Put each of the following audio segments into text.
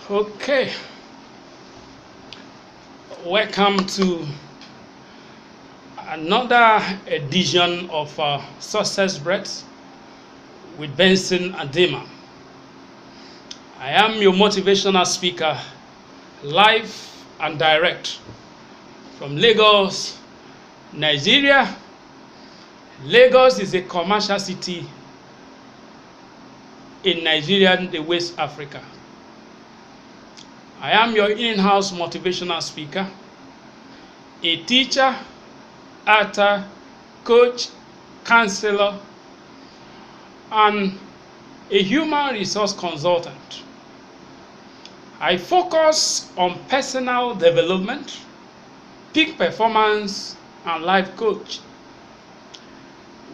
Okay, welcome to another edition of Success Breaths with Benson Adema. I am your motivational speaker, live and direct from Lagos, Nigeria. Lagos is a commercial city in Nigeria, the West Africa. I am your in-house motivational speaker, a teacher, author, coach, counselor, and a human resource consultant. I focus on personal development, peak performance, and life coach.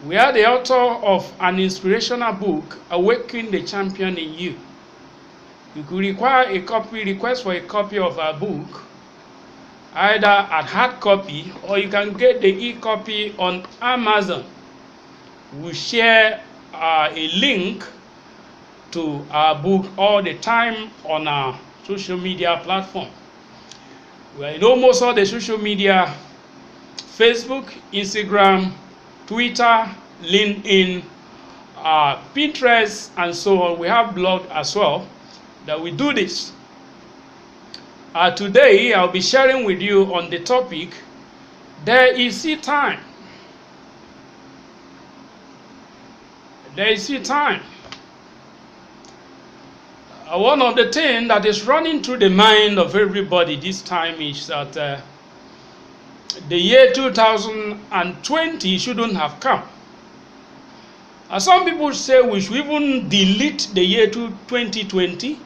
We are the author of an inspirational book, Awaken the Champion in You. You could request for a copy of our book, either at hard copy or you can get the e-copy on Amazon. We share a link to our book all the time on our social media platform. We are in almost all the social media: Facebook, Instagram, Twitter, LinkedIn, Pinterest, and so on. We have blog as well that we do this. Today I'll be sharing with you on the topic, there is still time. There is still time. One of the things that is running through the mind of everybody this time is that the year 2020 shouldn't have come. Some people say we should even delete the year 2020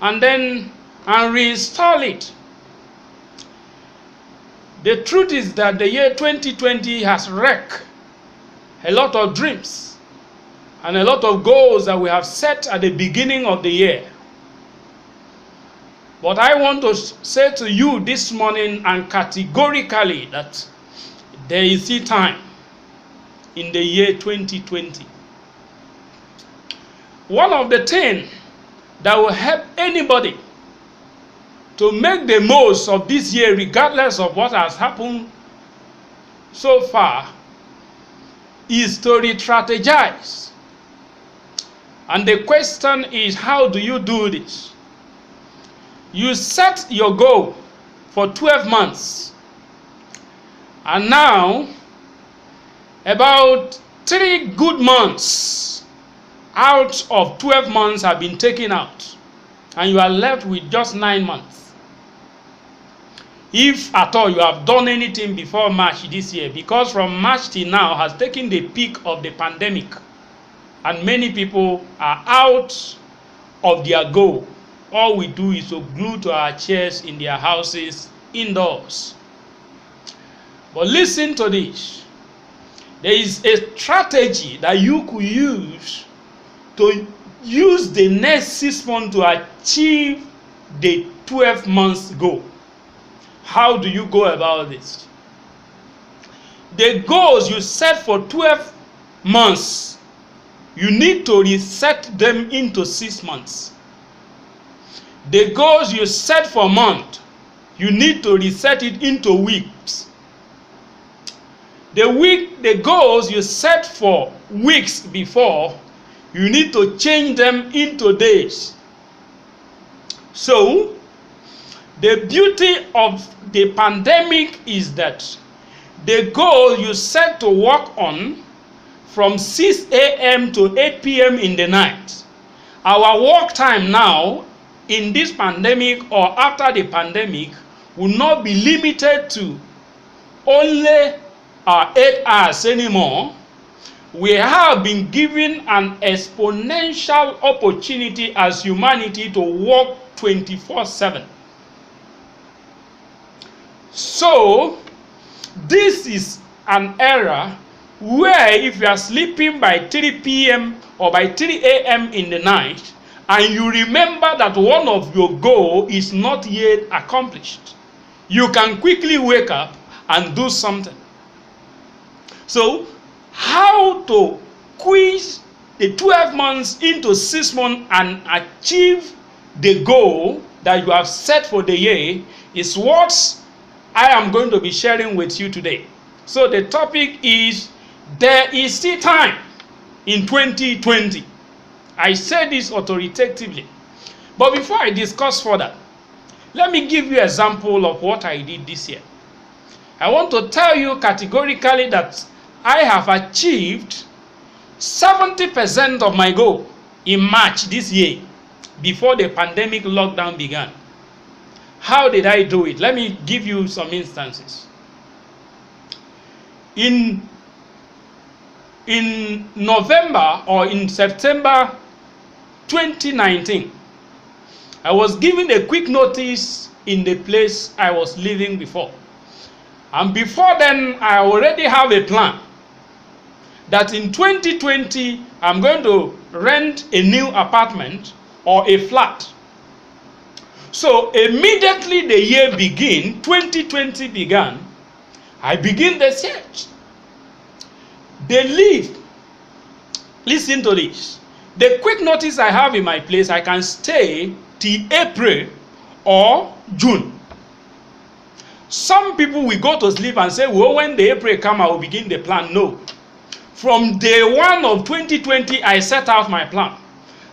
and reinstall it. The truth is that the year 2020 has wrecked a lot of dreams and a lot of goals that we have set at the beginning of the year. But I want to say to you this morning and categorically that there is still time in the year 2020. One of the things that will help anybody to make the most of this year, regardless of what has happened so far, is to re-strategize. And the question is, how do you do this? You set your goal for 12 months. And now, about 3 good months out of 12 months have been taken out. And you are left with just 9 months. If at all you have done anything before March this year, because from March till now has taken the peak of the pandemic. And many people are out of their goal. All we do is to glue to our chairs in their houses, indoors. But listen to this. There is a strategy that you could use to use the next 6 months to achieve the 12 months goal. How do you go about this? The goals you set for 12 months, you need to reset them into 6 months. The goals you set for a month, you need to reset it into weeks. The goals you set for weeks before, you need to change them into days. So, the beauty of the pandemic is that the goal you set to work on from 6 a.m. to 8 p.m. in the night, our work time now in this pandemic or after the pandemic will not be limited to only 8 hours anymore. We have been given an exponential opportunity as humanity to work 24/7. So, this is an era where if you are sleeping by 3 p.m. or by 3 a.m. in the night, and you remember that one of your goals is not yet accomplished, you can quickly wake up and do something. So, how to squeeze the 12 months into 6 months and achieve the goal that you have set for the year is what I am going to be sharing with you today. So the topic is, there is still time in 2020. I say this authoritatively. But before I discuss further, let me give you an example of what I did this year. I want to tell you categorically that I have achieved 70% of my goal in March this year, before the pandemic lockdown began. How did I do it? Let me give you some instances. In November or in September 2019, I was given a quick notice in the place I was living before. And before then, I already have a plan that in 2020, I'm going to rent a new apartment or a flat. So immediately the year began, 2020 began, I begin the search. Listen to this. The quick notice I have in my place, I can stay till April or June. Some people will go to sleep and say, well, when the April come, I will begin the plan. No. From day 1 of 2020, I set out my plan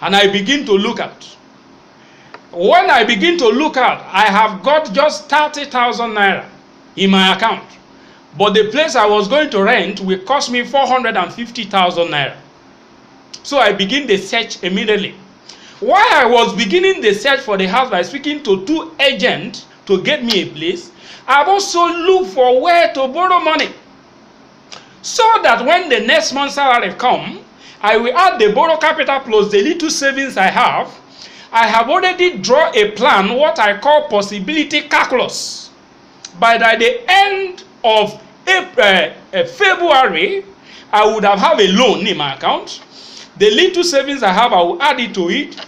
and I begin to look out. When I begin to look out, I have got just 30,000 naira in my account. But the place I was going to rent will cost me 450,000 naira. So I begin the search immediately. While I was beginning the search for the house by speaking to 2 agents to get me a place, I've also looked for where to borrow money, so that when the next month's salary come, I will add the borrow capital plus the little savings I have. I have already drawn a plan, what I call possibility calculus. By the end of February, I would have a loan in my account. The little savings I have, I will add it to it.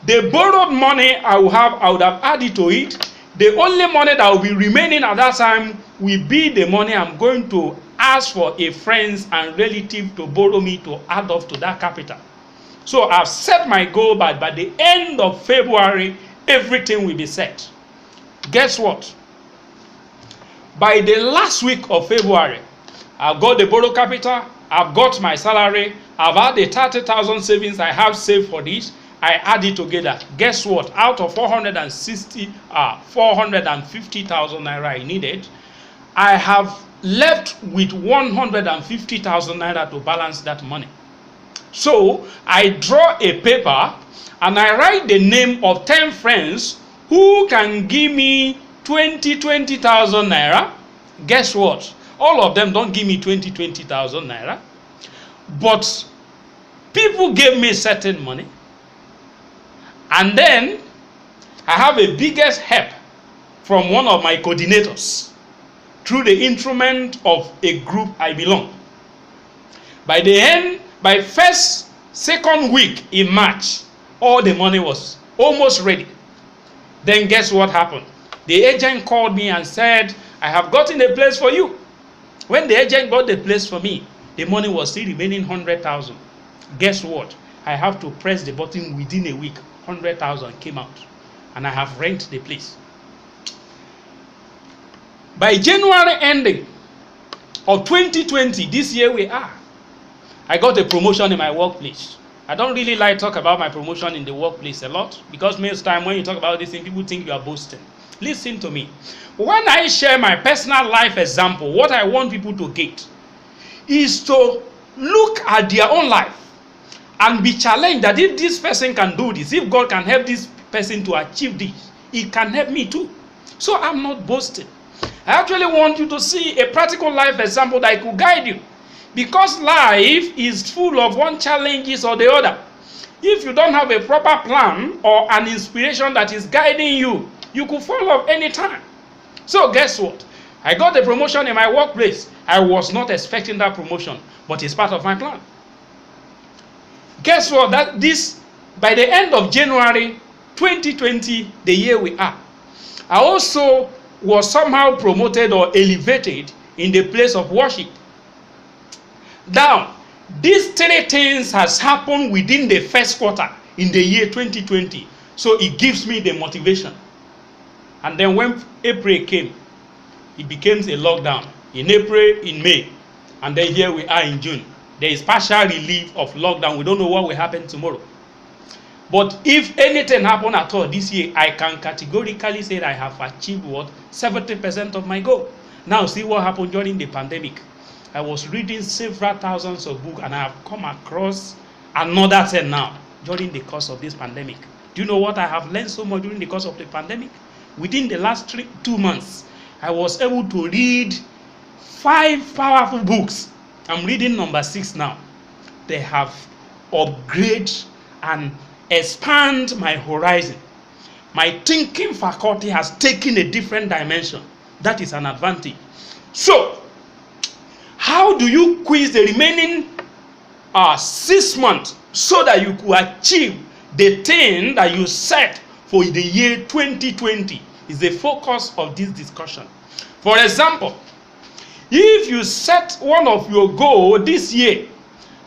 The borrowed money I would have added to it. The only money that will be remaining at that time will be the money I'm going to ask for a friends and relative to borrow me to add up to that capital. So I've set my goal by the end of February, everything will be set. Guess what? By the last week of February, I've got the borrow capital, I've got my salary, I've had the 30,000 savings I have saved for this. I add it together. Guess what? Out of 450,000 naira I needed, I have left with 150,000 naira to balance that money. So I draw a paper and I write the name of 10 friends who can give me 20,000 naira. Guess what? All of them don't give me 20,000 naira. But people gave me certain money. And then I have a biggest help from one of my coordinators through the instrument of a group I belong. By second week in March, all the money was almost ready. Then guess what happened? The agent called me and said, I have gotten a place for you. When the agent got the place for me, the money was still remaining 100,000. Guess what? I have to press the button within a week. 100,000 came out and I have rented the place. By January ending of 2020, this year we are, I got a promotion in my workplace. I don't really like to talk about my promotion in the workplace a lot, because most time when you talk about this thing, people think you are boasting. Listen to me. When I share my personal life example, what I want people to get is to look at their own life and be challenged that if this person can do this, if God can help this person to achieve this, it can help me too. So I'm not boasting. I actually want you to see a practical life example that could guide you. Because life is full of one challenges or the other. If you don't have a proper plan or an inspiration that is guiding you, you could fall off any time. So guess what? I got the promotion in my workplace. I was not expecting that promotion, but it's part of my plan. Guess what? By the end of January 2020, the year we are, I also was somehow promoted or elevated in the place of worship. Now, these 3 things has happened within the first quarter in the year 2020. So it gives me the motivation. And then when April came, it became a lockdown. In April, in May, and then here we are in June. There is partial relief of lockdown. We don't know what will happen tomorrow. But if anything happen at all this year, I can categorically say that I have achieved what? 70% of my goal. Now see what happened during the pandemic. I was reading several thousands of books, and I have come across another 10 now during the course of this pandemic. Do you know what I have learned so much during the course of the pandemic? Within the last 2 months, I was able to read 5 powerful books. I'm reading number 6 now. They have upgraded and expand my horizon. My thinking faculty has taken a different dimension. That is an advantage. So, how do you quiz the remaining 6 months so that you could achieve the thing that you set for the year 2020? Is the focus of this discussion. For example, if you set one of your goals this year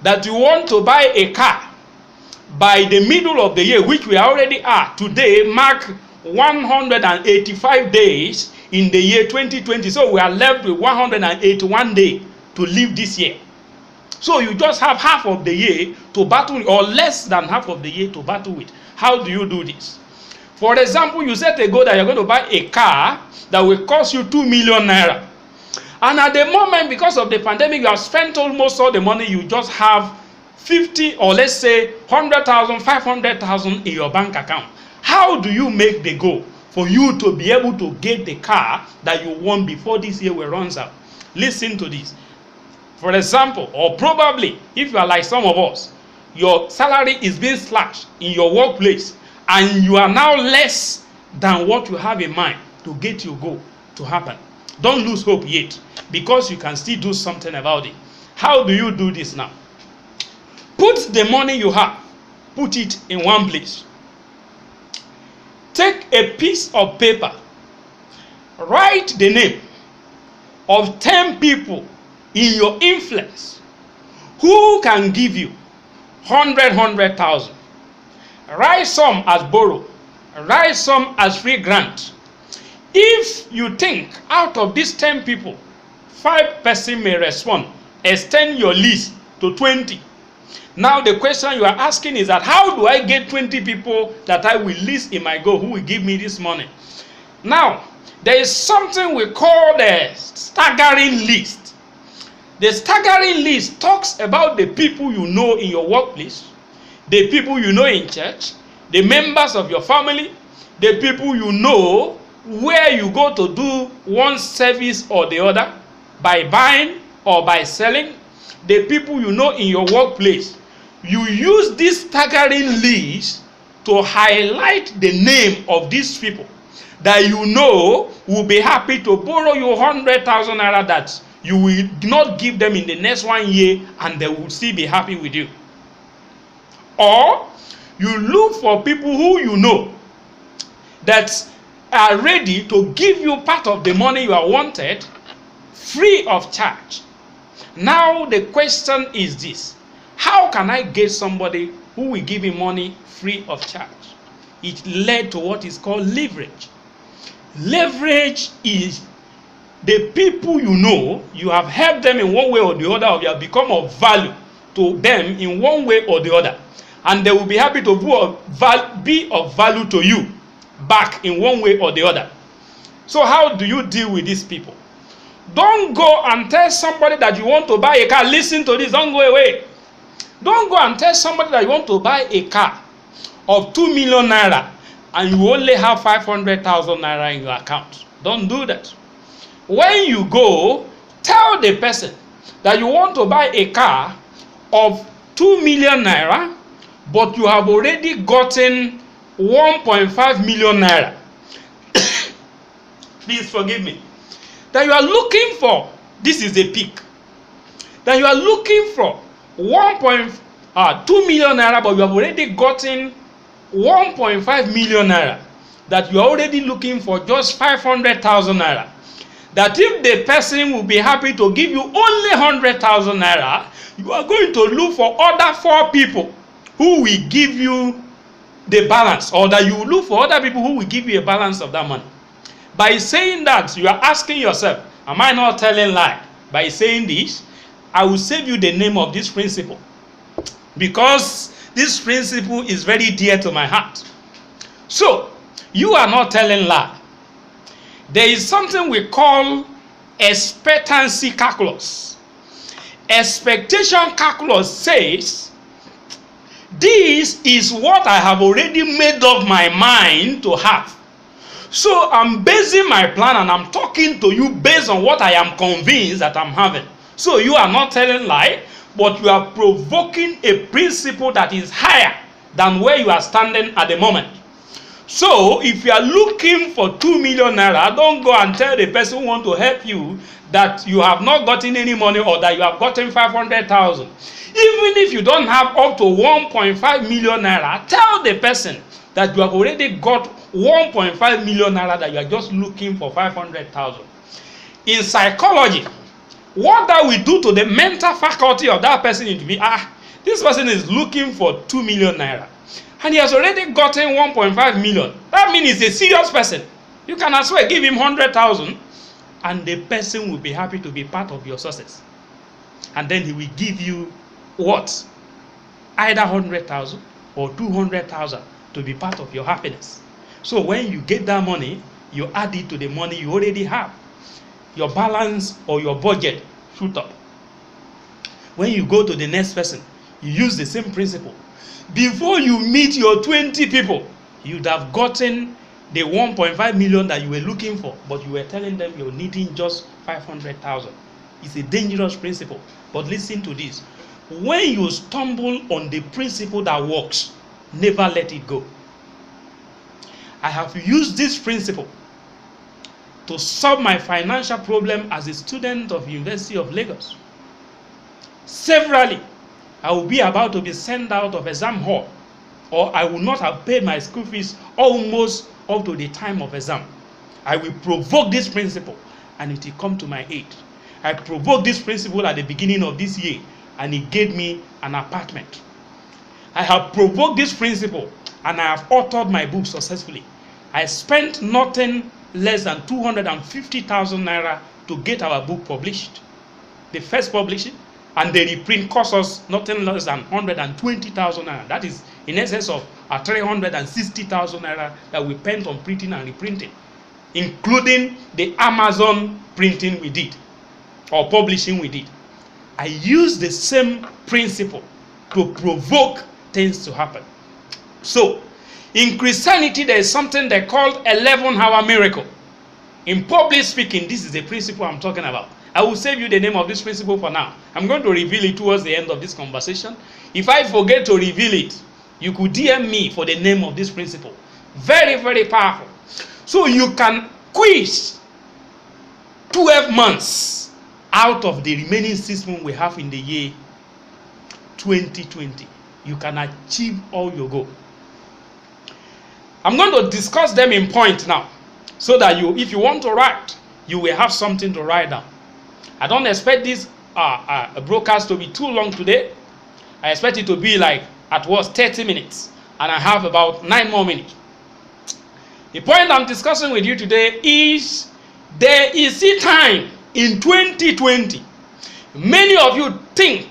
that you want to buy a car by the middle of the year, which we already are today, mark 185 days in the year 2020. So we are left with 181 days to live this year. So you just have half of the year to battle, or less than half of the year to battle with. How do you do this? For example, you set a goal that you're going to buy a car that will cost you 2 million naira. And at the moment, because of the pandemic, you have spent almost all the money. You just have 50, or let's say 100,000, 500,000 in your bank account. How do you make the goal for you to be able to get the car that you want before this year will runs out? Listen to this. For example, or probably, if you are like some of us, your salary is being slashed in your workplace, and you are now less than what you have in mind to get your goal to happen. Don't lose hope yet, because you can still do something about it. How do you do this now? Put the money you have, put it in one place. Take a piece of paper, write the name of 10 people in your influence who can give you 100,000. Write some as borrow, write some as free grant. If you think out of these 10 people, 5 persons may respond, extend your list to 20. Now the question you are asking is that how do I get 20 people that I will list in my goal who will give me this money? Now, there is something we call the staggering list. The staggering list talks about the people you know in your workplace, the people you know in church, the members of your family, the people you know where you go to do one service or the other, by buying or by selling, the people you know in your workplace. You use this staggering list to highlight the name of these people that you know will be happy to borrow you 100,000 naira that you will not give them in the next 1 year, and they will still be happy with you. Or you look for people who you know that are ready to give you part of the money you are wanted free of charge. Now the question is this: how can I get somebody who will give me money free of charge? It led to what is called leverage. Leverage is the people you know, you have helped them in one way or the other, or you have become of value to them in one way or the other, and they will be happy to be of value to you back in one way or the other. So how do you deal with these people? Don't go and tell somebody that you want to buy a car. Listen to this, don't go away. Don't go and tell somebody that you want to buy a car of 2 million naira and you only have 500,000 naira in your account. Don't do that. When you go, tell the person that you want to buy a car of 2 million naira, but you have already gotten 1.5 million naira. Please forgive me. That you are looking for, this is a peak, that you are looking for 2 million naira, but you have already gotten 1.5 million naira. That you are already looking for just 500,000 naira. That if the person will be happy to give you only 100,000 naira, you are going to look for other 4 people who will give you the balance, or that you look for other people who will give you a balance of that money. By saying that, you are asking yourself, am I not telling lie? By saying this, I will save you the name of this principle, because this principle is very dear to my heart. So, you are not telling lie. There is something we call expectancy calculus. Expectation calculus says, this is what I have already made up my mind to have. So I'm basing my plan and I'm talking to you based on what I am convinced that I'm having. So you are not telling lie, but you are provoking a principle that is higher than where you are standing at the moment. So if you are looking for 2 million naira, don't go and tell the person who wants to help you that you have not gotten any money, or that you have gotten 500,000. Even if you don't have up to 1.5 million naira, tell the person that you have already got 1.5 million naira, that you are just looking for 500,000. In psychology, what that will do to the mental faculty of that person is to be, this person is looking for 2 million naira. And he has already gotten 1.5 million. That means he's a serious person. You can as well give him 100,000, and the person will be happy to be part of your success. And then he will give you what? Either 100,000 or 200,000 to be part of your happiness. So when you get that money, you add it to the money you already have. Your balance or your budget shoot up. When you go to the next person, you use the same principle. Before you meet your 20 people, you'd have gotten the 1.5 million that you were looking for, but you were telling them you're needing just 500,000. It's a dangerous principle. But listen to this. When you stumble on the principle that works, never let it go. I have used this principle to solve my financial problem as a student of University of Lagos. Severally, I will be about to be sent out of exam hall, or I will not have paid my school fees almost up to the time of exam. I will provoke this principle, and it will come to my aid. I provoked this principle at the beginning of this year, and it gave me an apartment. I have provoked this principle, and I have authored my book successfully. I spent nothing less than 250,000 naira to get our book published. The first publishing, and the reprint cost us nothing less than 120,000 naira. That is in excess of 360,000 naira that we spent on printing and reprinting, including the Amazon printing we did, or publishing we did. I use the same principle to provoke things to happen. So, in Christianity, there is something they call 11-hour miracle. In public speaking, this is the principle I'm talking about. I will save you the name of this principle for now. I'm going to reveal it towards the end of this conversation. If I forget to reveal it, you could DM me for the name of this principle. Very, very powerful. So you can quiz 12 months out of the remaining 6 months we have in the year 2020. You can achieve all your goal. I'm going to discuss them in point now, so that if you want to write, you will have something to write down. I don't expect this broadcast to be too long today. I expect it to be like at worst 30 minutes, and I have about 9 more minutes. The point I'm discussing with you today is there is a time in 2020 many of you think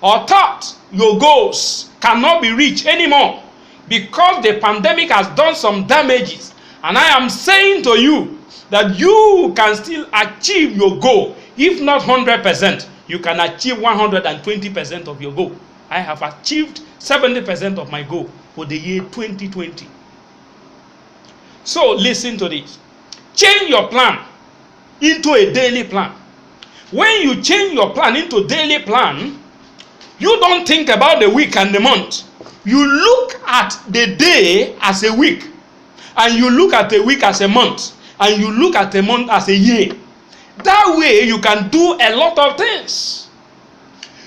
or thought your goals cannot be reached anymore because the pandemic has done some damages. And I am saying to you that you can still achieve your goal. If not 100%, you can achieve 120% of your goal. I have achieved 70% of my goal for the year 2020. So listen to this. Change your plan into a daily plan. When you change your plan into daily plan, you don't think about the week and the month. You look at the day as a week, and you look at a week as a month, and you look at a month as a year. That way you can do a lot of things.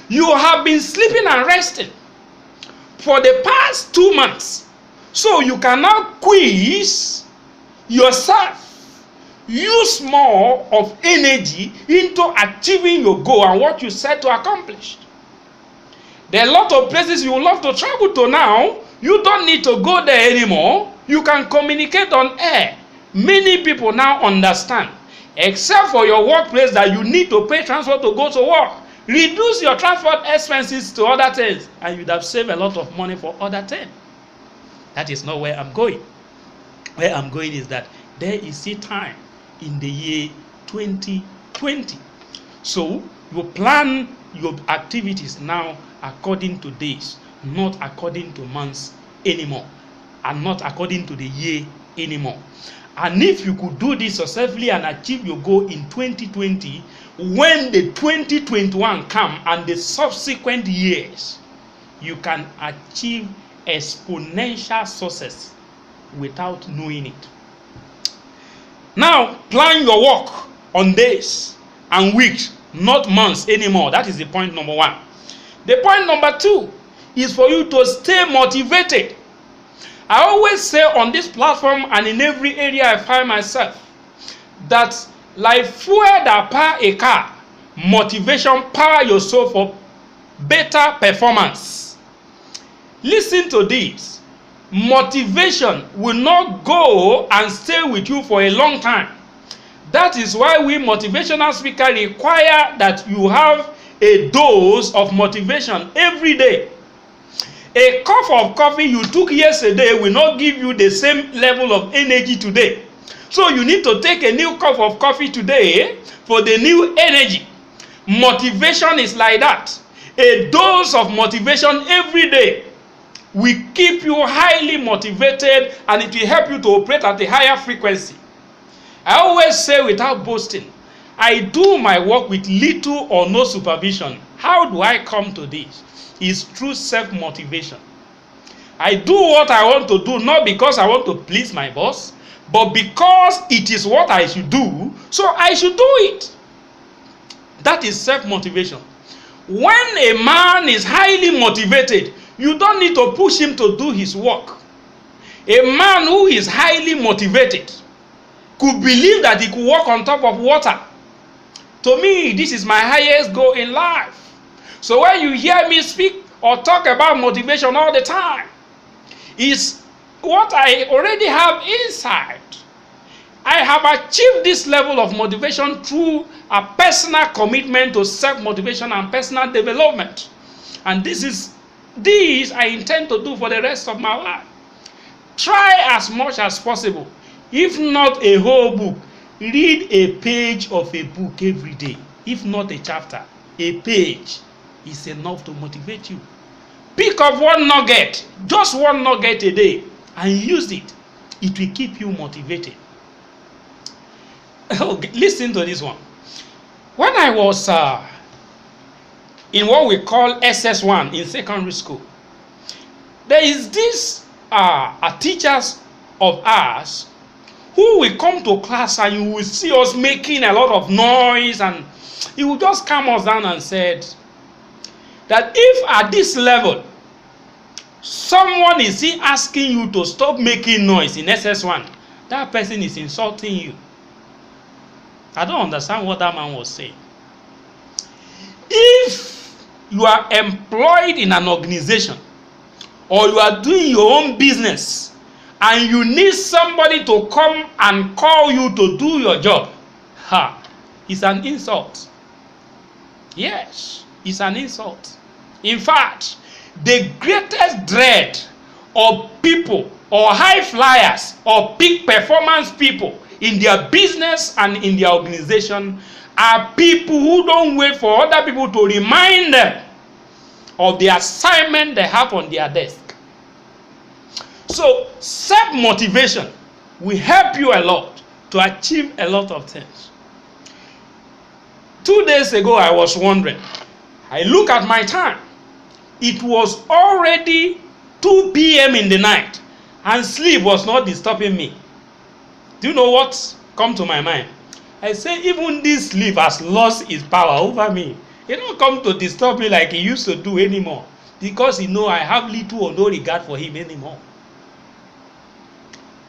You have been sleeping and resting for the past 2 months. So you can now quiz yourself. Use more of energy into achieving your goal and what you set to accomplish. There are a lot of places you would love to travel to now, You don't need to go there anymore. You can communicate on air. Many people now understand, except for your workplace that you need to pay transport to go to work. Reduce your transport expenses to other things, and you'd have saved a lot of money for other things. That is not where I'm going. Where I'm going is that there is a time in the year 2020. So you plan your activities now according to days, not according to months anymore, and not according to the year anymore. And if you could do this successfully and achieve your goal in 2020, when the 2021 come and the subsequent years, you can achieve exponential success without knowing it. Now, plan your work on days and weeks, not months anymore. That is the point number one. The point number two is for you to stay motivated. I always say on this platform and in every area I find myself that like fuel that power a car, motivation power your soul for better performance. Listen to this. Motivation will not go and stay with you for a long time. That is why we motivational speakers require that you have a dose of motivation every day. A cup of coffee you took yesterday will not give you the same level of energy today. So you need to take a new cup of coffee today for the new energy. Motivation is like that. A dose of motivation every day will keep you highly motivated, and it will help you to operate at a higher frequency. I always say without boasting, I do my work with little or no supervision. How do I come to this? It's through self-motivation. I do what I want to do not because I want to please my boss, but because it is what I should do, so I should do it. That is self-motivation. When a man is highly motivated, you don't need to push him to do his work. A man who is highly motivated could believe that he could walk on top of water. To me, this is my highest goal in life. So when you hear me speak or talk about motivation all the time, it's what I already have inside. I have achieved this level of motivation through a personal commitment to self-motivation and personal development. And this I intend to do for the rest of my life. Try as much as possible. If not a whole book, read a page of a book every day. If not a chapter, a page is enough to motivate you. Pick up one nugget, just one nugget a day, and use it. It will keep you motivated. Listen to this one. When I was in what we call SS1 in secondary school, there is this teachers of ours who will come to class and you will see us making a lot of noise, and he will just calm us down and said that if at this level someone is asking you to stop making noise in SS1, that person is insulting you. I don't understand what that man was saying. If you are employed in an organization or you are doing your own business and you need somebody to come and call you to do your job, it's an insult. Yes, it's an insult. In fact, the greatest dread of people or high flyers or peak performance people in their business and in their organization are people who don't wait for other people to remind them of the assignment they have on their desk. So self-motivation will help you a lot to achieve a lot of things. 2 days ago, I was wondering. I look at my time. It was already 2 p.m. in the night, and sleep was not disturbing me. Do you know what come to my mind? I say, even this sleep has lost its power over me. It don't come to disturb me like it used to do anymore, because you know I have little or no regard for him anymore.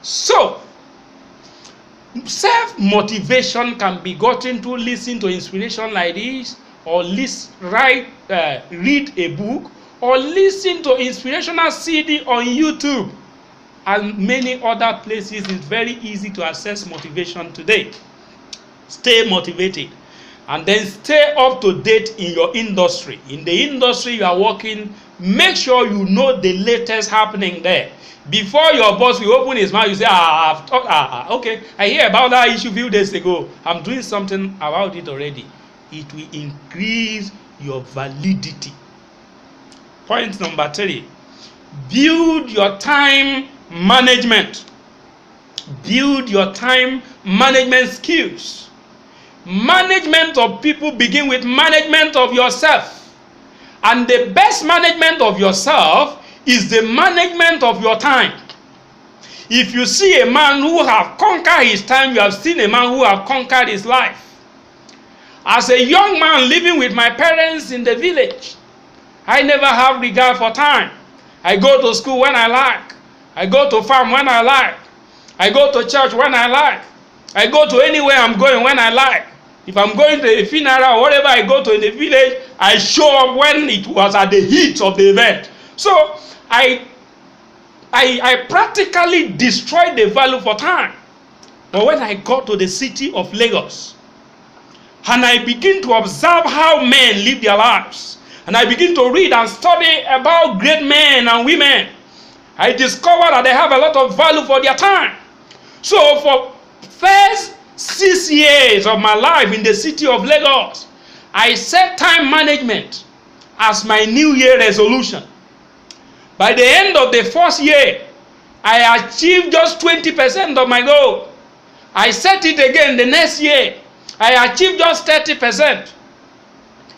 So, self-motivation can be gotten to listen to inspiration like this, or read a book, or listen to inspirational CD on YouTube and many other places. It's very easy to access motivation today. Stay motivated and then stay up to date in your industry. In the industry you are working, make sure you know the latest happening there. Before your boss will open his mouth, you say, I've talked, okay, I hear about that issue a few days ago. I'm doing something about it already. It will increase your validity. Point number 3, build your time management. Build your time management skills. Management of people begin with management of yourself. And the best management of yourself is the management of your time. If you see a man who have conquered his time, you have seen a man who have conquered his life. As a young man living with my parents in the village, I never have regard for time. I go to school when I like. I go to farm when I like. I go to church when I like. I go to anywhere I'm going when I like. If I'm going to a funeral or whatever I go to in the village, I show up when it was at the heat of the event. So I practically destroyed the value for time. But when I got to the city of Lagos, and I begin to observe how men live their lives, and I begin to read and study about great men and women, I discovered that they have a lot of value for their time. So for first 6 years of my life in the city of Lagos, I set time management as my New Year resolution. By the end of the first year, I achieved just 20% of my goal. I set it again the next year. I achieved just 30%.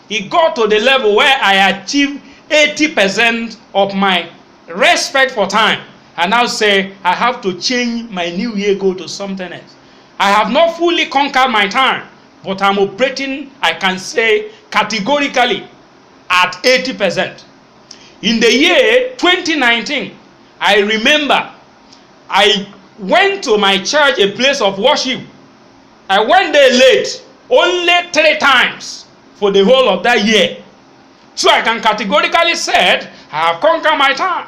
It got to the level where I achieved 80% of my respect for time. And now say, I have to change my New Year goal to something else. I have not fully conquered my time, but I'm operating, I can say, categorically at 80%. In the year 2019, I remember I went to my church, a place of worship. I went there late, only 3 times for the whole of that year. So I can categorically say, I have conquered my time.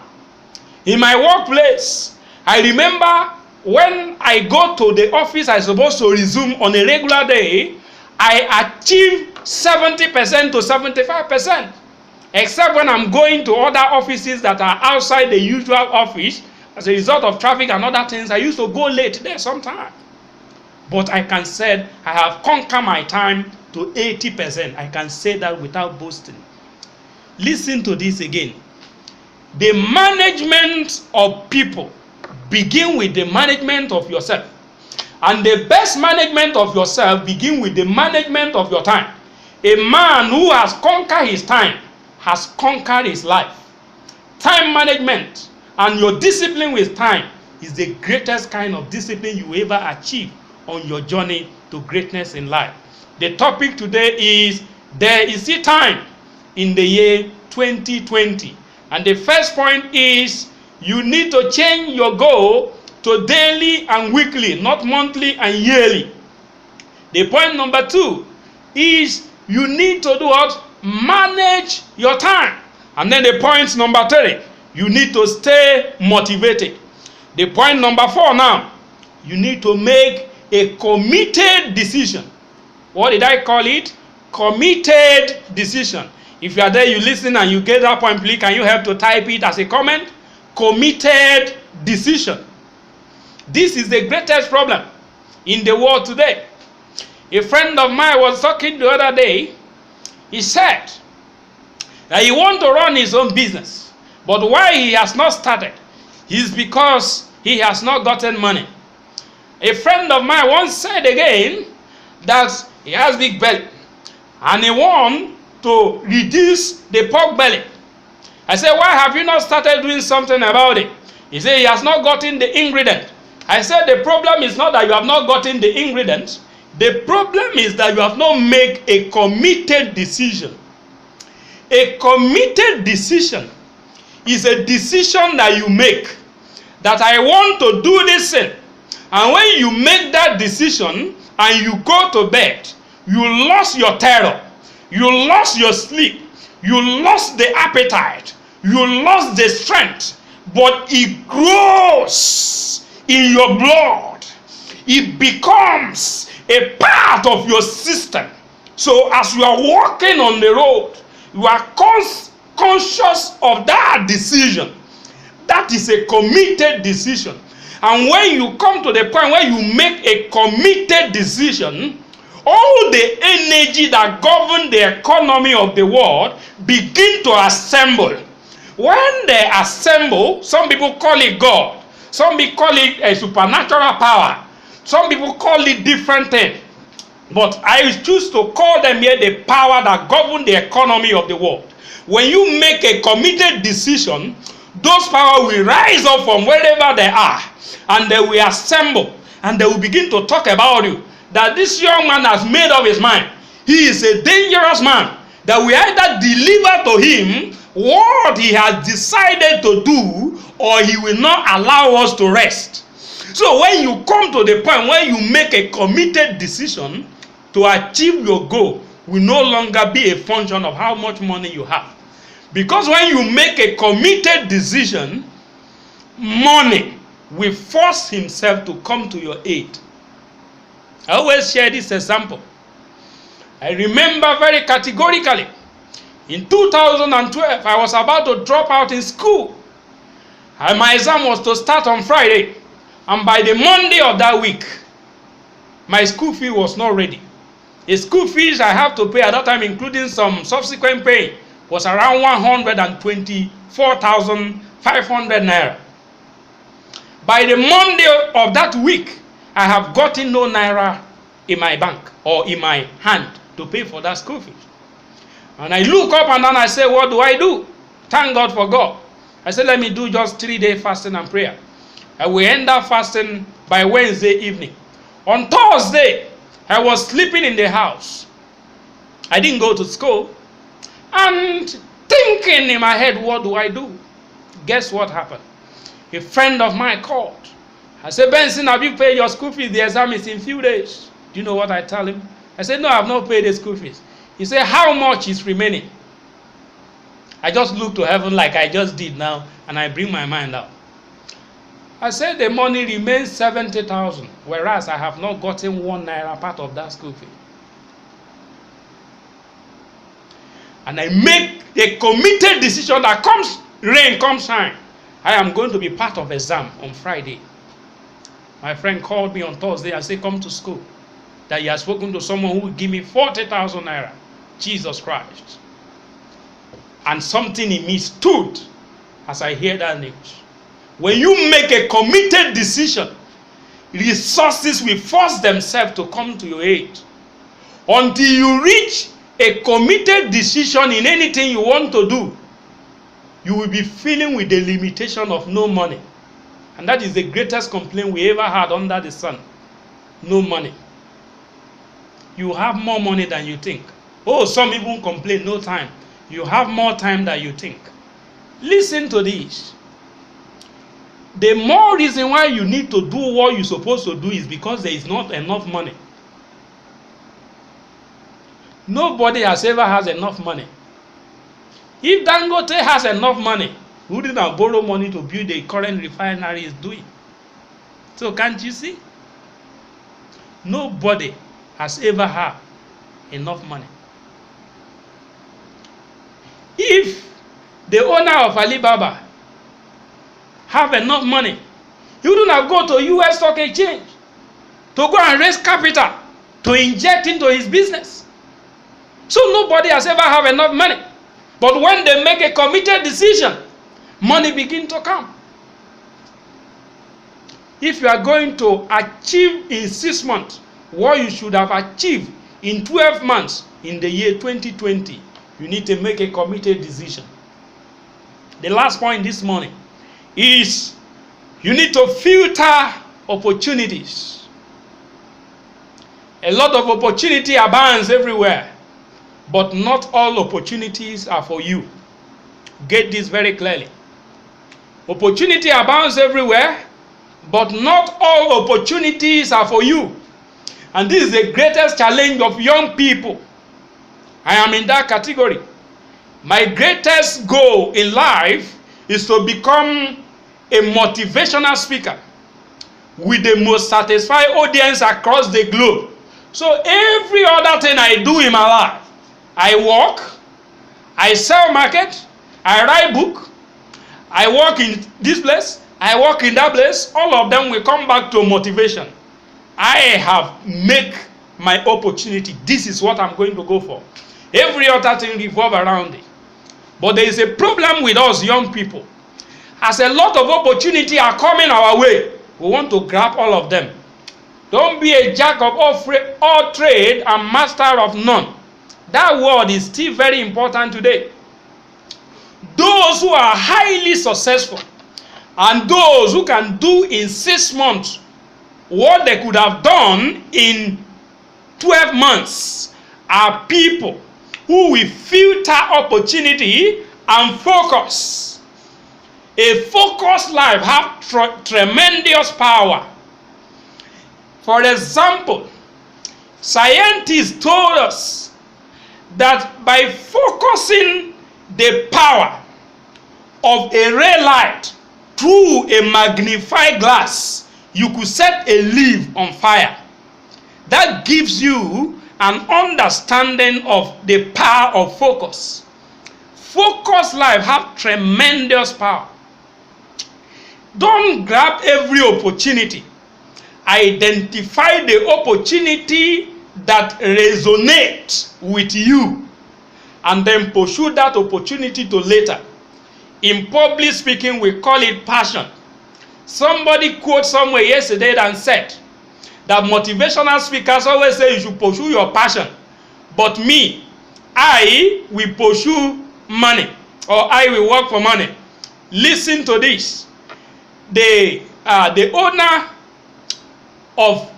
In my workplace, I remember when I go to the office I'm supposed to resume on a regular day, I achieve 70% to 75%. Except when I'm going to other offices that are outside the usual office, as a result of traffic and other things, I used to go late there sometimes. But I can say I have conquered my time to 80%. I can say that without boasting. Listen to this again. The management of people begin with the management of yourself. And the best management of yourself begin with the management of your time. A man who has conquered his time has conquered his life. Time management and your discipline with time is the greatest kind of discipline you ever achieve on your journey to greatness in life. The topic today is, there is a time in the year 2020. And the first point is, you need to change your goal to daily and weekly, not monthly and yearly. The point number 2 is, you need to do what? Manage your time. And then the point number 3, you need to stay motivated. The point number 4 now, you need to make a committed decision. What did I call it? Committed decision. If you are there, you listen and you get that point, please, can you help to type it as a comment? Committed decision. This is the greatest problem in the world today. A friend of mine was talking the other day. He said that he wants to run his own business, but why he has not started is because he has not gotten money. A friend of mine once said again that he has big belly and he wants to reduce the pork belly. I said, why have you not started doing something about it? He said he has not gotten the ingredient. I said the problem is not that you have not gotten the ingredients. The problem is that you have not made a committed decision. A committed decision is a decision that you make, that I want to do this thing. And when you make that decision and you go to bed, you lost your terror, you lost your sleep, you lost the appetite You lost the strength, but it grows in your blood. It becomes a part of your system. So as you are walking on the road, you are conscious of that decision. That is a committed decision. And when you come to the point where you make a committed decision, all the energy that governs the economy of the world begin to assemble. When they assemble, some people call it God. Some people call it a supernatural power. Some people call it different things. But I choose to call them here the power that governs the economy of the world. When you make a committed decision, those powers will rise up from wherever they are, and they will assemble, and they will begin to talk about you. That this young man has made up his mind. He is a dangerous man. That we either deliver to him what he has decided to do, or he will not allow us to rest. So when you come to the point where you make a committed decision to achieve your goal, will no longer be a function of how much money you have. Because when you make a committed decision, money will force himself to come to your aid. I always share this example. I remember very categorically, in 2012, I was about to drop out in school. And my exam was to start on Friday. And by the Monday of that week, my school fee was not ready. The school fees I have to pay at that time, including some subsequent pay, was around 124,500 naira. By the Monday of that week, I have gotten no naira in my bank or in my hand to pay for that school fees. And I look up and then I say, what do I do? Thank God for God. I said, let me do just 3-day fasting and prayer. I will end up fasting by Wednesday evening. On Thursday, I was sleeping in the house. I didn't go to school. And thinking in my head, what do I do? Guess what happened? A friend of mine called. I said, Benson, have you paid your school fees? The exam is in few days. Do you know what I tell him? I said, no, I have not paid the school fees. He said, how much is remaining? I just look to heaven like I just did now, and I bring my mind out. I said the money remains 70,000, whereas I have not gotten 1 naira part of that school fee. And I make a committed decision that comes rain, comes shine, I am going to be part of exam on Friday. My friend called me on Thursday and said, come to school. That he has spoken to someone who will give me 40,000 naira. Jesus Christ. And something in me stood as I hear that news. When you make a committed decision, resources will force themselves to come to your aid. Until you reach a committed decision in anything you want to do, you will be feeling with the limitation of no money. And that is the greatest complaint we ever had under the sun. No money. You have more money than you think. Oh, some even complain, no time. You have more time than you think. Listen to this. The more reason why you need to do what you're supposed to do is because there is not enough money. Nobody has ever has enough money. If Dangote has enough money, who did not borrow money to build the current refinery is doing? So can't you see? Nobody has ever had enough money. If the owner of Alibaba have enough money, he wouldn't have gone to US stock exchange to go and raise capital to inject into his business. So nobody has ever have enough money. But when they make a committed decision, money begin to come. If you are going to achieve in 6 months what you should have achieved in 12 months in the year 2020, you need to make a committed decision. The last point this morning is you need to filter opportunities. A lot of opportunity abounds everywhere, but not all opportunities are for you. Get this very clearly. Opportunity abounds everywhere, but not all opportunities are for you. And this is the greatest challenge of young people. I am in that category. My greatest goal in life is to become a motivational speaker with the most satisfied audience across the globe. So every other thing I do in my life, I work, I sell market, I write book, I work in this place, I work in that place, all of them will come back to motivation. I have made my opportunity. This is what I'm going to go for. Every other thing revolves around it. But there is a problem with us young people. As a lot of opportunity are coming our way, we want to grab all of them. Don't be a jack of all trade and master of none. That word is still very important today. Those who are highly successful and those who can do in 6 months what they could have done in 12 months are people who will filter opportunity and focus. A focused life has tremendous power. For example, scientists told us that by focusing the power of a ray light through a magnified glass, you could set a leaf on fire. That gives you an understanding of the power of focus. Focused life have tremendous power. Don't grab every opportunity. Identify the opportunity that resonates with you and then pursue that opportunity to later. In public speaking, we call it passion. Somebody quoted somewhere yesterday and said that motivational speakers always say you should pursue your passion. But me, I will pursue money, or I will work for money. Listen to this. The owner of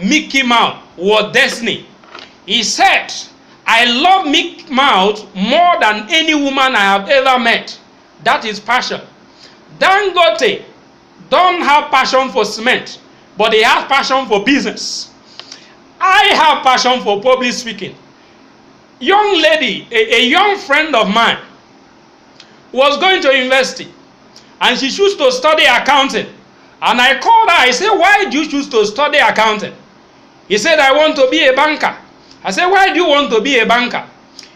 Mickey Mouse was Disney. He said, I love Mickey Mouse more than any woman I have ever met. That is passion. Dangote don't have passion for cement, but he has passion for business. I have passion for public speaking. Young lady, a young friend of mine, was going to university and she chose to study accounting. And I called her, I said, why do you choose to study accounting? He said, I want to be a banker. I said, why do you want to be a banker?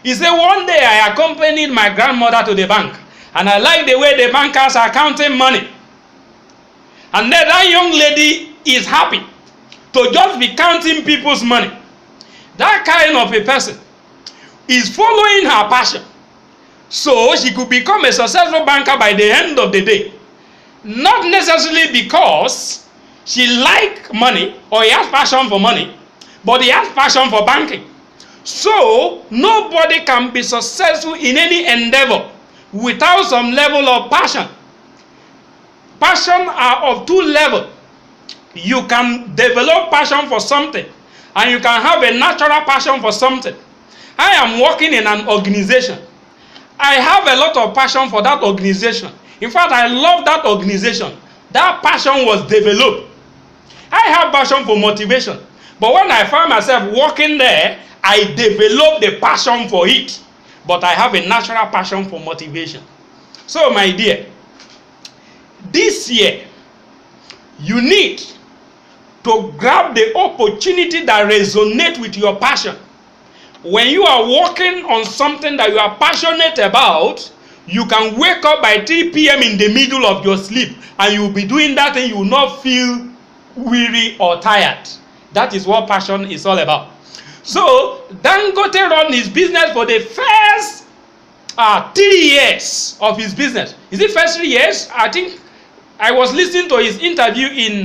He said, one day I accompanied my grandmother to the bank and I like the way the bankers are counting money. And then that young lady is happy to just be counting people's money. That kind of a person is following her passion. So she could become a successful banker by the end of the day. Not necessarily because she likes money or he has passion for money, but he has passion for banking. So nobody can be successful in any endeavor without some level of passion. Passion are of two levels. You can develop passion for something and you can have a natural passion for something. I am working in an organization. I have a lot of passion for that organization. In fact, I love that organization. That passion was developed. I have passion for motivation. But when I find myself working there, I develop the passion for it. But I have a natural passion for motivation. So, my dear, this year, you need to grab the opportunity that resonates with your passion. When you are working on something that you are passionate about, you can wake up by 3 p.m. in the middle of your sleep and you will be doing that and you will not feel weary or tired. That is what passion is all about. So, Dangote run his business for the first 3 years of his business. Is it first 3 years? I think I was listening to his interview in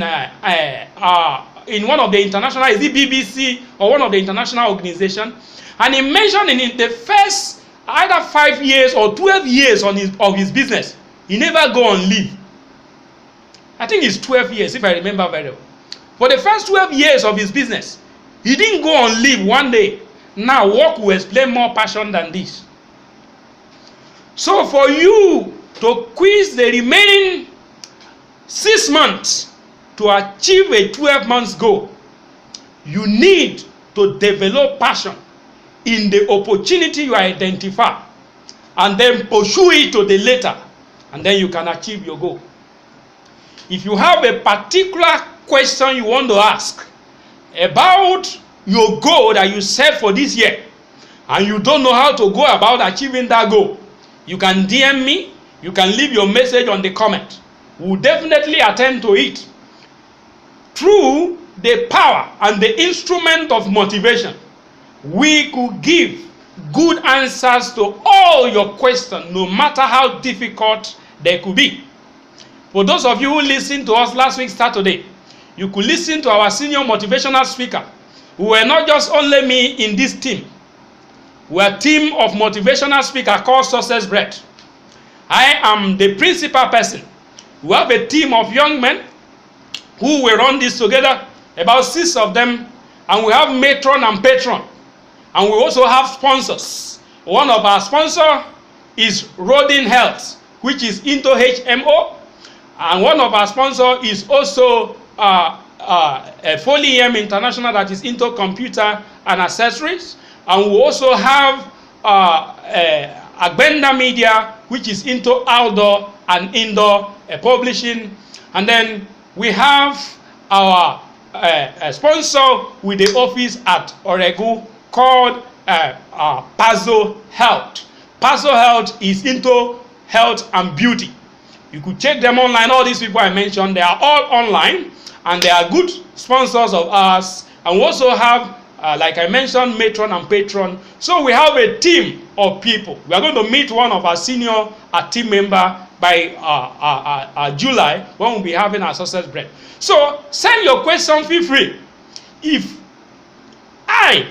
one of the international, is it BBC or one of the international organizations? And he mentioned in the first either 5 years or 12 years of his business, he never go on leave. I think it's 12 years if I remember very well. For the first 12 years of his business, he didn't go on leave one day. Now work will explain more passion than this. So for you to quiz the remaining 6 months to achieve a 12 months goal, you need to develop passion in the opportunity you identify. and then pursue it to the later, and then you can achieve your goal. If you have a particular question you want to ask about your goal that you set for this year, and you don't know how to go about achieving that goal, you can DM me, you can leave your message on the comment. We'll definitely attend to it. Through the power and the instrument of motivation, we could give good answers to all your questions, no matter how difficult they could be. For those of you who listened to us last week Saturday, you could listen to our senior motivational speaker. We were not just only me in this team. We are a team of motivational speakers called Success Bread. I am the principal person. We have a team of young men who will run this together, about 6 of them, and we have matron and patron. And we also have sponsors. One of our sponsors is Rodin Health, which is into HMO, and one of our sponsors is also Foley International, that is into computer and accessories. And we also have Agbenda Media, which is into outdoor and indoor publishing. And then we have our sponsor with the office at Oregu called Pazo Health. Pazo Health is into health and beauty. You could check them online. All these people I mentioned, they are all online, and they are good sponsors of ours. And we also have, like I mentioned, matron and patron. So we have a team of people. We are going to meet one of our senior team member by July, when we'll be having our Success Bread. So send your question, feel free. If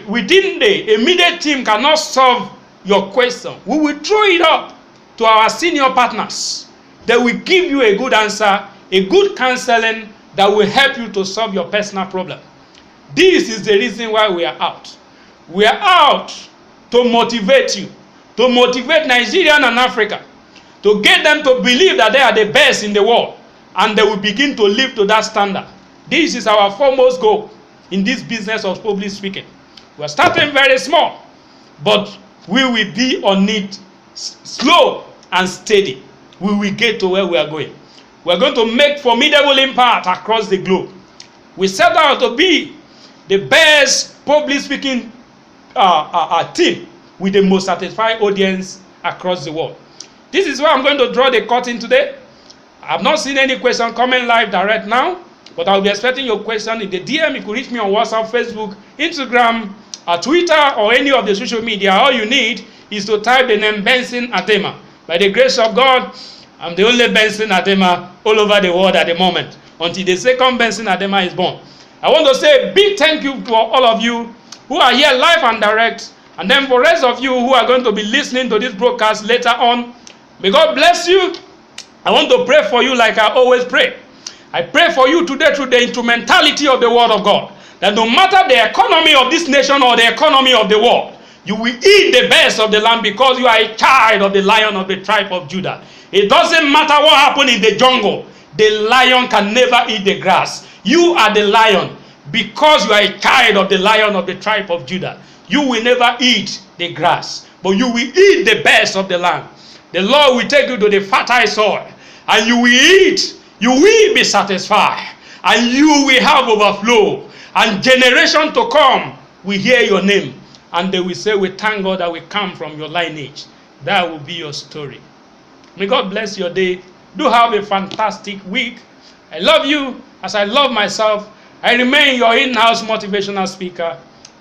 within the immediate team cannot solve your question, we will throw it up to our senior partners. They will give you a good answer, a good counseling that will help you to solve your personal problem. This is the reason why we are out. We are out to motivate you, to motivate Nigerian and Africa, to get them to believe that they are the best in the world, and they will begin to live to that standard. This is our foremost goal in this business of public speaking. We are starting very small, but we will be on it slow and steady. We will get to where we are going. We are going to make formidable impact across the globe. We set out to be the best public speaking team with the most satisfied audience across the world. This is where I'm going to draw the curtain today. I've not seen any question coming live direct now, but I'll be expecting your question in the DM. You could reach me on WhatsApp, Facebook, Instagram, Twitter, or any of the social media. All you need is to type the name Benson Adema. By the grace of God, I'm the only Benson Adema all over the world at the moment, until the second Benson Adema is born. I want to say a big thank you to all of you who are here live and direct, and then for the rest of you who are going to be listening to this broadcast later on, may God bless you. I want to pray for you like I always pray. I pray for you today through the instrumentality of the word of God, that no matter the economy of this nation or the economy of the world, you will eat the best of the land, because you are a child of the Lion of the tribe of Judah. It doesn't matter what happened in the jungle. The lion can never eat the grass. You are the lion, because you are a child of the Lion of the tribe of Judah. You will never eat the grass, but you will eat the best of the land. The Lord will take you to the fertile soil, and you will eat. You will be satisfied, and you will have overflow, and generation to come will hear your name, and they will say, we thank God that we come from your lineage. That will be your story. May God bless your day. Do have a fantastic week. I love you as I love myself. I remain your in-house motivational speaker,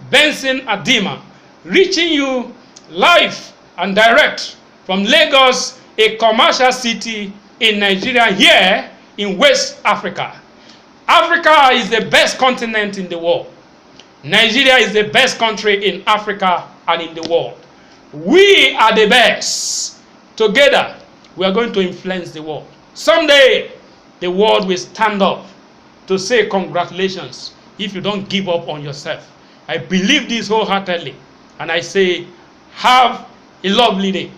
Benson Adema, reaching you live and direct from Lagos, a commercial city in Nigeria, here in West Africa. Africa is the best continent in the world. Nigeria is the best country in Africa and in the world. We are the best. Together, we are going to influence the world. Someday, the world will stand up to say congratulations if you don't give up on yourself. I believe this wholeheartedly, and I say, have a lovely day.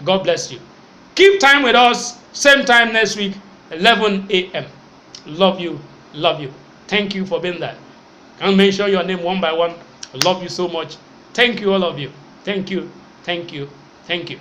God bless you. Keep time with us, same time next week, 11 a.m. Love you, love you. Thank you for being there. I'll mention your name one by one. I love you so much. Thank you, all of you. Thank you, thank you, thank you.